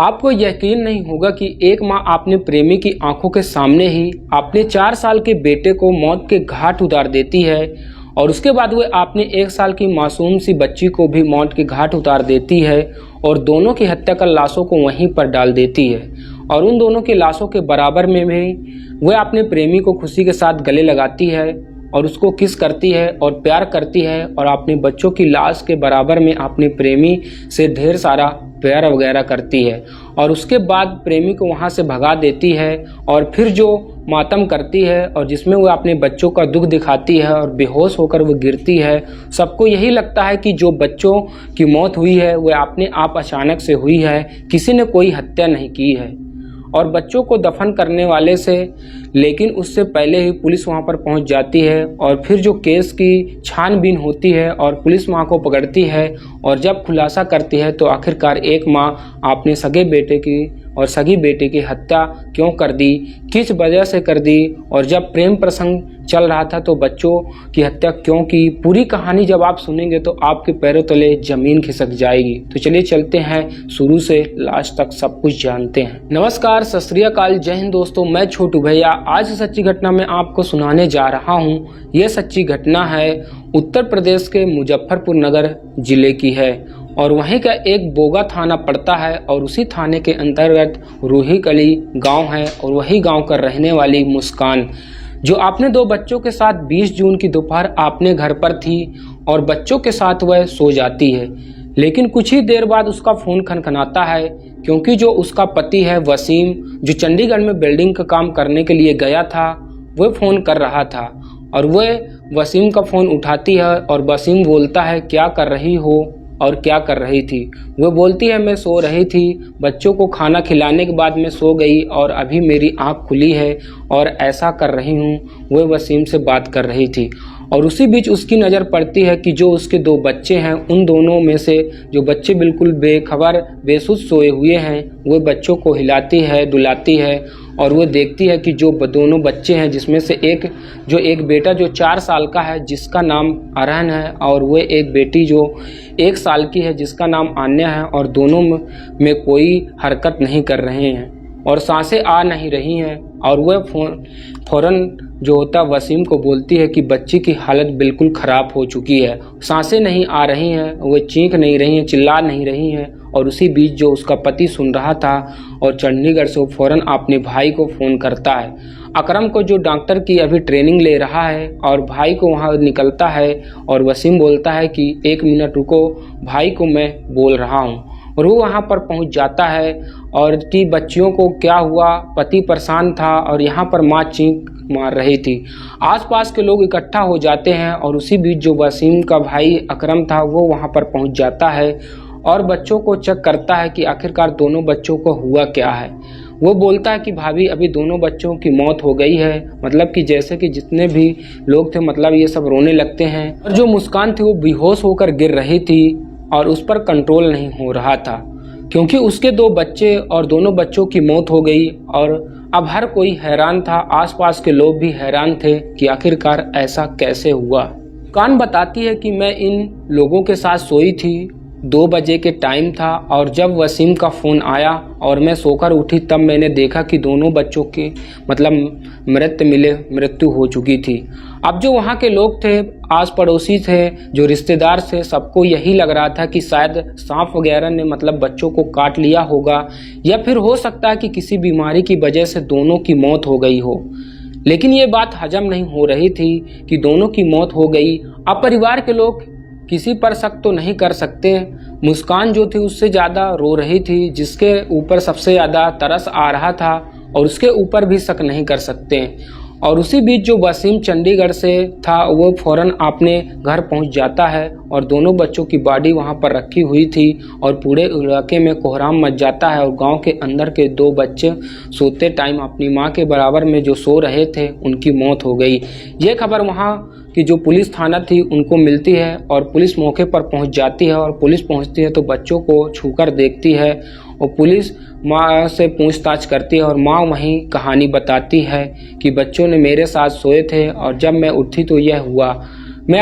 आपको यकीन नहीं होगा कि एक माँ अपने प्रेमी की आंखों के सामने ही अपने 4 साल के बेटे को मौत के घाट उतार देती है और उसके बाद वह अपने 1 साल की मासूम सी बच्ची को भी मौत के घाट उतार देती है और दोनों की हत्या कर लाशों को वहीं पर डाल देती है। और उन दोनों की लाशों के बराबर में भी वह अपने प्रेमी को खुशी के साथ गले लगाती है और उसको किस करती है और प्यार करती है और अपने बच्चों की लाश के बराबर में अपने प्रेमी से ढेर सारा प्यार वगैरह करती है और उसके बाद प्रेमी को वहाँ से भगा देती है और फिर जो मातम करती है और जिसमें वो अपने बच्चों का दुख दिखाती है और बेहोश होकर वो गिरती है। सबको यही लगता है कि जो बच्चों की मौत हुई है वह अपने आप अचानक से हुई है, किसी ने कोई हत्या नहीं की है। और बच्चों को दफन करने वाले से लेकिन उससे पहले ही पुलिस वहां पर पहुंच जाती है और फिर जो केस की छानबीन होती है और पुलिस मां को पकड़ती है और जब खुलासा करती है तो आखिरकार एक मां अपने सगे बेटे की और सगी बेटे की हत्या क्यों कर दी, किस वजह से कर दी और जब प्रेम प्रसंग चल रहा था तो बच्चों की हत्या क्यों की। पूरी कहानी जब आप सुनेंगे तो आपके पैरों तले जमीन खिसक जाएगी। तो चलिए चलते हैं, शुरू से लास्ट तक सब कुछ जानते हैं। नमस्कार, सत श्री अकाल, जय हिंद दोस्तों, मैं छोटू भैया आज सच्ची घटना में आपको सुनाने जा रहा हूँ। यह सच्ची घटना है उत्तर प्रदेश के मुजफ्फरपुर नगर जिले की है और वहीं का एक बोगा थाना पड़ता है और उसी थाने के अंतर्गत रूही कली गांव है और वही गांव का रहने वाली मुस्कान जो अपने 2 बच्चों के साथ 20 जून की दोपहर अपने घर पर थी और बच्चों के साथ वह सो जाती है। लेकिन कुछ ही देर बाद उसका फ़ोन खनखनाता है क्योंकि जो उसका पति है वसीम, जो चंडीगढ़ में बिल्डिंग का काम करने के लिए गया था, वह फ़ोन कर रहा था और वह वसीम का फ़ोन उठाती है और वसीम बोलता है क्या कर रही हो और क्या कर रही थी। वह बोलती है मैं सो रही थी, बच्चों को खाना खिलाने के बाद मैं सो गई और अभी मेरी आँख खुली है और ऐसा कर रही हूँ। वह वसीम से बात कर रही थी और उसी बीच उसकी नज़र पड़ती है कि जो उसके 2 बच्चे हैं उन दोनों में से जो बच्चे बिल्कुल बेखबर बेसुध सोए हुए हैं वह बच्चों को हिलाती है, दुलाती है और वह देखती है कि जो दोनों बच्चे हैं जिसमें से एक बेटा जो 4 साल का है जिसका नाम अरहन है और वह एक बेटी जो 1 साल की है जिसका नाम आन्या है और दोनों में कोई हरकत नहीं कर रहे हैं और सांसें आ नहीं रही हैं और वह फौरन जो होता वसीम को बोलती है कि बच्ची की हालत बिल्कुल ख़राब हो चुकी है, सांसें नहीं आ रही हैं, वह चीख नहीं रही हैं, चिल्ला नहीं रही हैं। और उसी बीच जो उसका पति सुन रहा था और चंडीगढ़ से वो फ़ौरन अपने भाई को फ़ोन करता है, अकरम को जो डॉक्टर की अभी ट्रेनिंग ले रहा है और भाई को वहाँ निकलता है और वसीम बोलता है कि 1 मिनट रुको, भाई को मैं बोल रहा हूँ। और वो वहाँ पर पहुँच जाता है और कि बच्चियों को क्या हुआ, पति परेशान था और यहाँ पर माँ चीख मार रही थी। आसपास के लोग इकट्ठा हो जाते हैं और उसी बीच जो वसीम का भाई अकरम था वो वहाँ पर पहुँच जाता है और बच्चों को चेक करता है कि आखिरकार दोनों बच्चों को हुआ क्या है। वो बोलता है कि भाभी अभी दोनों बच्चों की मौत हो गई है, मतलब कि जैसे कि जितने भी लोग थे मतलब ये सब रोने लगते हैं और जो मुस्कान थी वो बेहोश होकर गिर रही थी और उस पर कंट्रोल नहीं हो रहा था क्योंकि उसके 2 बच्चे और दोनों बच्चों की मौत हो गई। और अब हर कोई हैरान था, आसपास के लोग भी हैरान थे कि आखिरकार ऐसा कैसे हुआ। कान बताती है कि मैं इन लोगों के साथ सोई थी, 2 बजे के टाइम था और जब वसीम का फ़ोन आया और मैं सोकर उठी तब मैंने देखा कि दोनों बच्चों की मतलब मृत्यु हो चुकी थी। अब जो वहाँ के लोग थे, आस पड़ोसी थे, जो रिश्तेदार थे, सबको यही लग रहा था कि शायद सांप वगैरह ने मतलब बच्चों को काट लिया होगा या फिर हो सकता है कि किसी बीमारी की वजह से दोनों की मौत हो गई हो। लेकिन ये बात हजम नहीं हो रही थी कि दोनों की मौत हो गई। अब परिवार के लोग किसी पर शक तो नहीं कर सकते। मुस्कान जो थी उससे ज़्यादा रो रही थी, जिसके ऊपर सबसे ज़्यादा तरस आ रहा था और उसके ऊपर भी शक नहीं कर सकते। और उसी बीच जो वसीम चंडीगढ़ से था वो फ़ौरन अपने घर पहुंच जाता है और दोनों बच्चों की बॉडी वहां पर रखी हुई थी और पूरे इलाके में कोहराम मच जाता है और गांव के अंदर के 2 बच्चे सोते टाइम अपनी मां के बराबर में जो सो रहे थे उनकी मौत हो गई। ये खबर वहां की जो पुलिस थाना थी उनको मिलती है और पुलिस मौके पर पहुंच जाती है और पुलिस पहुंचती है तो बच्चों को छूकर देखती है और पुलिस माँ से पूछताछ करती है और माँ वहीं कहानी बताती है कि बच्चों ने मेरे साथ सोए थे और जब मैं उठी तो यह हुआ। मैं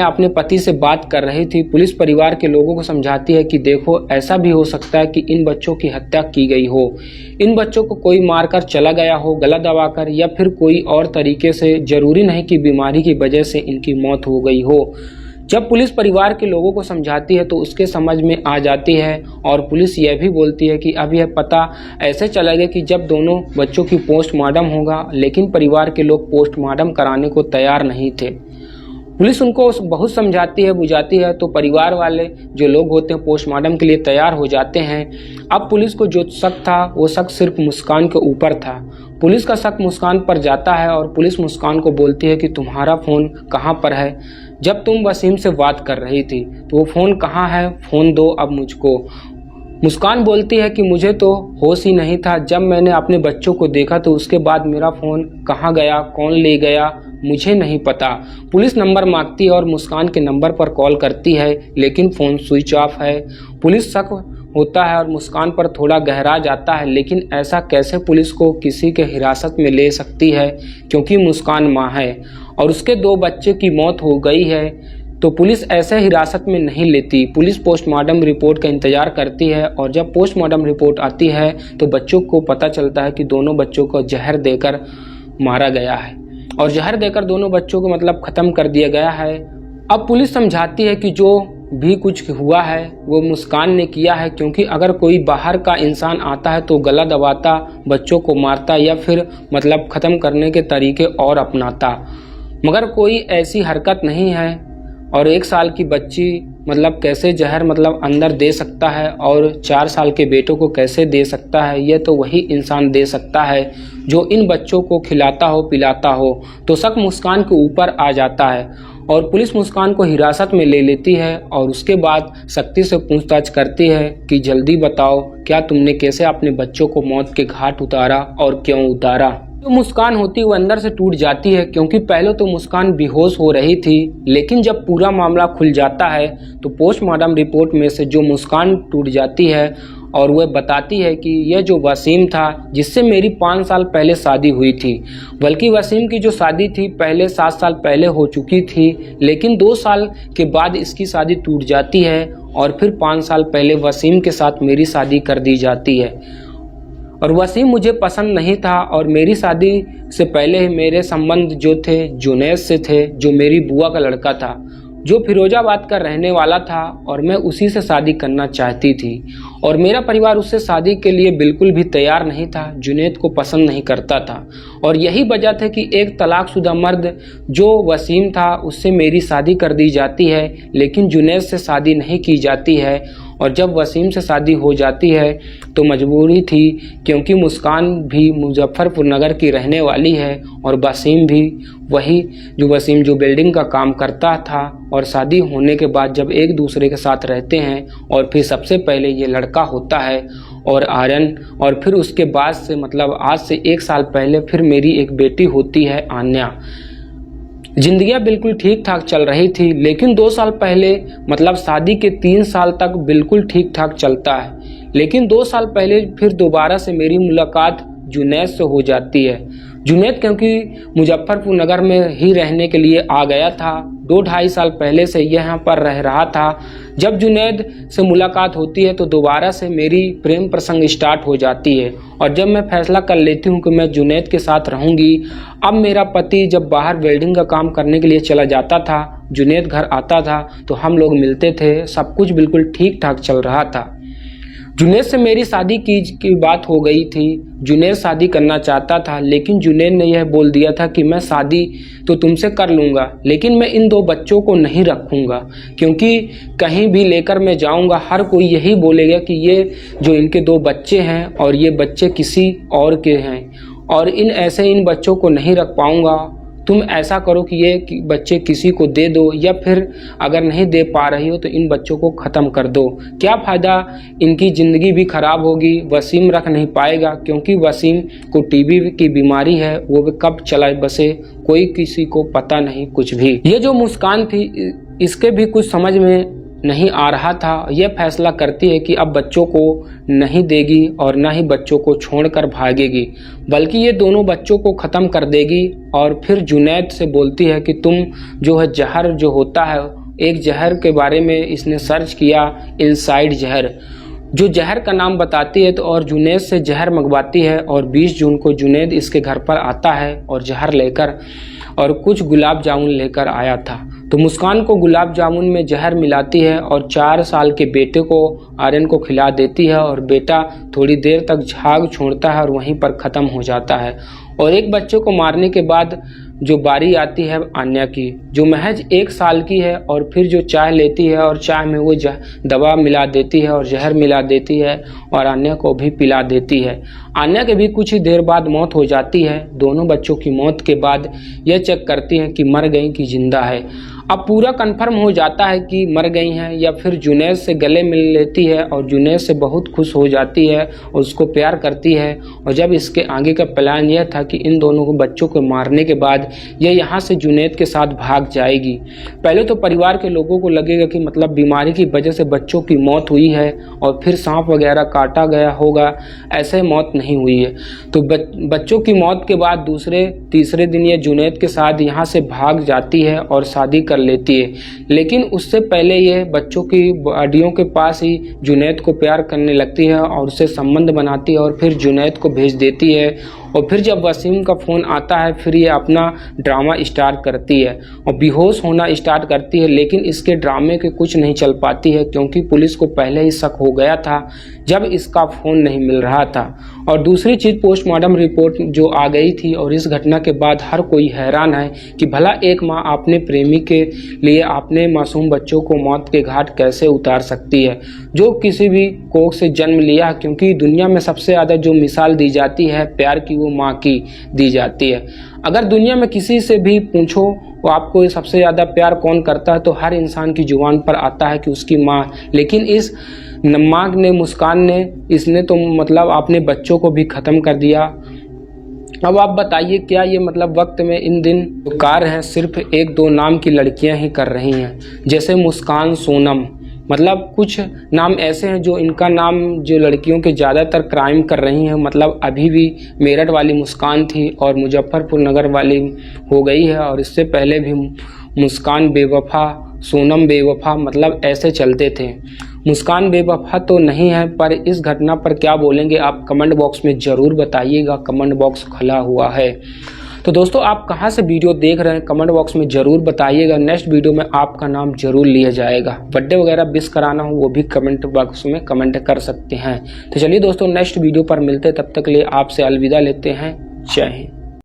अपने पति से बात कर रही थी। पुलिस परिवार के लोगों को समझाती है कि देखो, ऐसा भी हो सकता है कि इन बच्चों की हत्या की गई हो, इन बच्चों को कोई मारकर चला गया हो गला दबाकर, या फिर कोई और तरीके से। जरूरी नहीं कि बीमारी की वजह से इनकी मौत हो गई हो। जब पुलिस परिवार के लोगों को समझाती है तो उसके समझ में आ जाती है, और पुलिस यह भी बोलती है कि अब यह पता ऐसे चलेगा कि जब दोनों बच्चों की पोस्टमार्टम होगा, लेकिन परिवार के लोग पोस्टमार्टम कराने को तैयार नहीं थे। पुलिस उनको बहुत समझाती है, बुझाती है, तो परिवार वाले जो लोग होते हैं पोस्टमार्टम के लिए तैयार हो जाते हैं। अब पुलिस को जो शक था वो शक सिर्फ मुस्कान के ऊपर था। पुलिस का शक मुस्कान पर जाता है और पुलिस मुस्कान को बोलती है कि तुम्हारा फ़ोन कहाँ पर है? जब तुम वसीम से बात कर रही थी तो वो फ़ोन कहाँ है? फ़ोन दो अब मुझको। मुस्कान बोलती है कि मुझे तो होश ही नहीं था। जब मैंने अपने बच्चों को देखा तो उसके बाद मेरा फ़ोन कहाँ गया, कौन ले गया, मुझे नहीं पता। पुलिस नंबर मांगती है और मुस्कान के नंबर पर कॉल करती है, लेकिन फ़ोन स्विच ऑफ है। पुलिस शक होता है और मुस्कान पर थोड़ा गहरा जाता है, लेकिन ऐसा कैसे पुलिस को किसी के हिरासत में ले सकती है, क्योंकि मुस्कान माँ है और उसके 2 बच्चे की मौत हो गई है, तो पुलिस ऐसे हिरासत में नहीं लेती। पुलिस पोस्टमार्टम रिपोर्ट का इंतजार करती है, और जब पोस्टमार्टम रिपोर्ट आती है तो बच्चों को पता चलता है कि दोनों बच्चों को जहर देकर मारा गया है, और जहर देकर दोनों बच्चों को ख़त्म कर दिया गया है। अब पुलिस समझाती है कि जो भी कुछ हुआ है वो मुस्कान ने किया है, क्योंकि अगर कोई बाहर का इंसान आता है तो गला दबाता, बच्चों को मारता, या फिर ख़त्म करने के तरीके और अपनाता, मगर कोई ऐसी हरकत नहीं है। और 1 साल की बच्ची कैसे जहर अंदर दे सकता है, और 4 साल के बेटों को कैसे दे सकता है? यह तो वही इंसान दे सकता है जो इन बच्चों को खिलाता हो, पिलाता हो। तो शक मुस्कान के ऊपर आ जाता है और पुलिस मुस्कान को हिरासत में ले लेती है, और उसके बाद सख्ती से पूछताछ करती है कि जल्दी बताओ, क्या तुमने कैसे अपने बच्चों को मौत के घाट उतारा और क्यों उतारा? जो मुस्कान होती है वो अंदर से टूट जाती है, क्योंकि पहले तो मुस्कान बेहोश हो रही थी, लेकिन जब पूरा मामला खुल जाता है तो पोस्टमार्टम रिपोर्ट में से जो मुस्कान टूट जाती है, और वह बताती है कि यह जो वसीम था जिससे मेरी 5 साल पहले शादी हुई थी, बल्कि वसीम की जो शादी थी पहले 7 साल पहले हो चुकी थी, लेकिन 2 साल के बाद इसकी शादी टूट जाती है, और फिर 5 साल पहले वसीम के साथ मेरी शादी कर दी जाती है। और वसीम मुझे पसंद नहीं था, और मेरी शादी से पहले मेरे संबंध जो थे जुनैद से थे, जो मेरी बुआ का लड़का था, जो फिरोजाबाद का रहने वाला था, और मैं उसी से शादी करना चाहती थी। और मेरा परिवार उससे शादी के लिए बिल्कुल भी तैयार नहीं था, जुनैद को पसंद नहीं करता था, और यही वजह था कि एक तलाकशुदा मर्द जो वसीम था उससे मेरी शादी कर दी जाती है, लेकिन जुनैद से शादी नहीं की जाती है। और जब वसीम से शादी हो जाती है तो मजबूरी थी, क्योंकि मुस्कान भी मुजफ्फरपुर नगर की रहने वाली है, और वसीम भी वही वसीम जो बिल्डिंग का काम करता था। और शादी होने के बाद जब एक दूसरे के साथ रहते हैं, और फिर सबसे पहले ये लड़का होता है और आर्यन, और फिर उसके बाद से आज से 1 साल पहले फिर मेरी एक बेटी होती है आन्या। जिंदगियां बिल्कुल ठीक ठाक चल रही थी, लेकिन 2 साल पहले शादी के 3 साल तक बिल्कुल ठीक ठाक चलता है, लेकिन 2 साल पहले फिर दोबारा से मेरी मुलाकात जुनैद से हो जाती है। जुनैद क्योंकि मुजफ्फरपुर नगर में ही रहने के लिए आ गया था, 2-2.5 साल पहले से यहाँ पर रह रहा था। जब जुनैद से मुलाकात होती है तो दोबारा से मेरी प्रेम प्रसंग स्टार्ट हो जाती है, और जब मैं फैसला कर लेती हूँ कि मैं जुनैद के साथ रहूँगी। अब मेरा पति जब बाहर वेल्डिंग का काम करने के लिए चला जाता था, जुनैद घर आता था तो हम लोग मिलते थे, सब कुछ बिल्कुल ठीक ठाक चल रहा था। जुनैद से मेरी शादी की बात हो गई थी। जुनैद शादी करना चाहता था, लेकिन जुनैद ने यह बोल दिया था कि मैं शादी तो तुमसे कर लूँगा, लेकिन मैं इन 2 बच्चों को नहीं रखूँगा, क्योंकि कहीं भी लेकर मैं जाऊँगा हर कोई यही बोलेगा कि ये जो इनके 2 बच्चे हैं और ये बच्चे किसी और के हैं, और इन बच्चों को नहीं रख पाऊँगा। तुम ऐसा करो कि ये बच्चे किसी को दे दो, या फिर अगर नहीं दे पा रही हो तो इन बच्चों को ख़त्म कर दो। क्या फ़ायदा, इनकी ज़िंदगी भी ख़राब होगी, वसीम रख नहीं पाएगा, क्योंकि वसीम को टीबी की बीमारी है, वो भी कब चला बसे कोई किसी को पता नहीं कुछ भी। ये जो मुस्कान थी इसके भी कुछ समझ में नहीं आ रहा था, यह फैसला करती है कि अब बच्चों को नहीं देगी और ना ही बच्चों को छोड़कर भागेगी, बल्कि ये दोनों बच्चों को ख़त्म कर देगी। और फिर जुनैद से बोलती है कि तुम जो है जहर जो होता है, एक जहर के बारे में इसने सर्च किया, इनसाइड जहर, जो जहर का नाम बताती है। तो और जुनैद से जहर मंगवाती है और 20 जून को जुनैद इसके घर पर आता है और जहर लेकर और कुछ गुलाब जामुन लेकर आया था। तो मुस्कान को गुलाब जामुन में जहर मिलाती है और 4 साल के बेटे को आर्यन को खिला देती है और बेटा थोड़ी देर तक झाग छोड़ता है और वहीं पर ख़त्म हो जाता है। और एक बच्चे को मारने के बाद जो बारी आती है आन्या की, जो महज 1 साल की है, और फिर जो चाय लेती है और चाय में वो दवा मिला देती है और जहर मिला देती है और आन्या को भी पिला देती है। आन्या के भी कुछ ही देर बाद मौत हो जाती है। दोनों बच्चों की मौत के बाद यह चेक करती हैं कि मर गई कि जिंदा है। अब पूरा कंफर्म हो जाता है कि मर गई हैं, या फिर जुनैद से गले मिल लेती है और जुनैद से बहुत खुश हो जाती है और उसको प्यार करती है। और जब इसके आगे का प्लान यह था कि इन दोनों को बच्चों को मारने के बाद यह यहाँ से जुनैद के साथ भाग जाएगी। पहले तो परिवार के लोगों को लगेगा कि मतलब बीमारी की वजह से बच्चों की मौत हुई है और फिर सांप वगैरह काटा गया होगा, ऐसे मौत नहीं हुई है। तो बच्चों की मौत के बाद दूसरे तीसरे दिन ये जुनैद के साथ यहाँ से भाग जाती है और शादी कर लेती है। लेकिन उससे पहले ये बच्चों की बॉडियों के पास ही जुनैद को प्यार करने लगती है और उससे संबंध बनाती है और फिर जुनैद को भेज देती है। और फिर जब वसीम का फ़ोन आता है, फिर ये अपना ड्रामा स्टार्ट करती है और बेहोश होना स्टार्ट करती है। लेकिन इसके ड्रामे के कुछ नहीं चल पाती है, क्योंकि पुलिस को पहले ही शक हो गया था जब इसका फ़ोन नहीं मिल रहा था। और दूसरी चीज़, पोस्टमार्टम रिपोर्ट जो आ गई थी, और इस घटना के बाद हर कोई हैरान है कि भला एक माँ अपने प्रेमी के लिए अपने मासूम बच्चों को मौत के घाट कैसे उतार सकती है, जो किसी भी कोख से जन्म लिया। क्योंकि दुनिया में सबसे ज़्यादा जो मिसाल दी जाती है प्यार की, वो माँ की दी जाती है। अगर दुनिया में किसी से भी पूछो वो आपको सबसे ज़्यादा प्यार कौन करता है, तो हर इंसान की जुबान पर आता है कि उसकी माँ। लेकिन इस माँ ने, मुस्कान ने, इसने तो मतलब अपने बच्चों को भी ख़त्म कर दिया। अब आप बताइए, क्या ये मतलब वक्त में इन दिन जो कार्य हैं सिर्फ 1-2 नाम की लड़कियां ही कर रही हैं, जैसे मुस्कान, सोनम, मतलब कुछ नाम ऐसे हैं जो इनका नाम जो लड़कियों के ज़्यादातर क्राइम कर रही हैं। मतलब अभी भी मेरठ वाली मुस्कान थी और मुजफ्फरपुर नगर वाली हो गई है, और इससे पहले भी मुस्कान बेवफा, सोनम बेवफा, मतलब ऐसे चलते थे। मुस्कान बेवफा तो नहीं है, पर इस घटना पर क्या बोलेंगे आप कमेंट बॉक्स में ज़रूर बताइएगा। कमेंट बॉक्स खुला हुआ है। तो दोस्तों, आप कहां से वीडियो देख रहे हैं कमेंट बॉक्स में ज़रूर बताइएगा। नेक्स्ट वीडियो में आपका नाम जरूर लिया जाएगा। बर्थडे वगैरह विश कराना हो वो भी कमेंट बॉक्स में कमेंट कर सकते हैं। तो चलिए दोस्तों, नेक्स्ट वीडियो पर मिलते हैं, तब तक के लिए आपसे अलविदा लेते हैं। जय हिंद।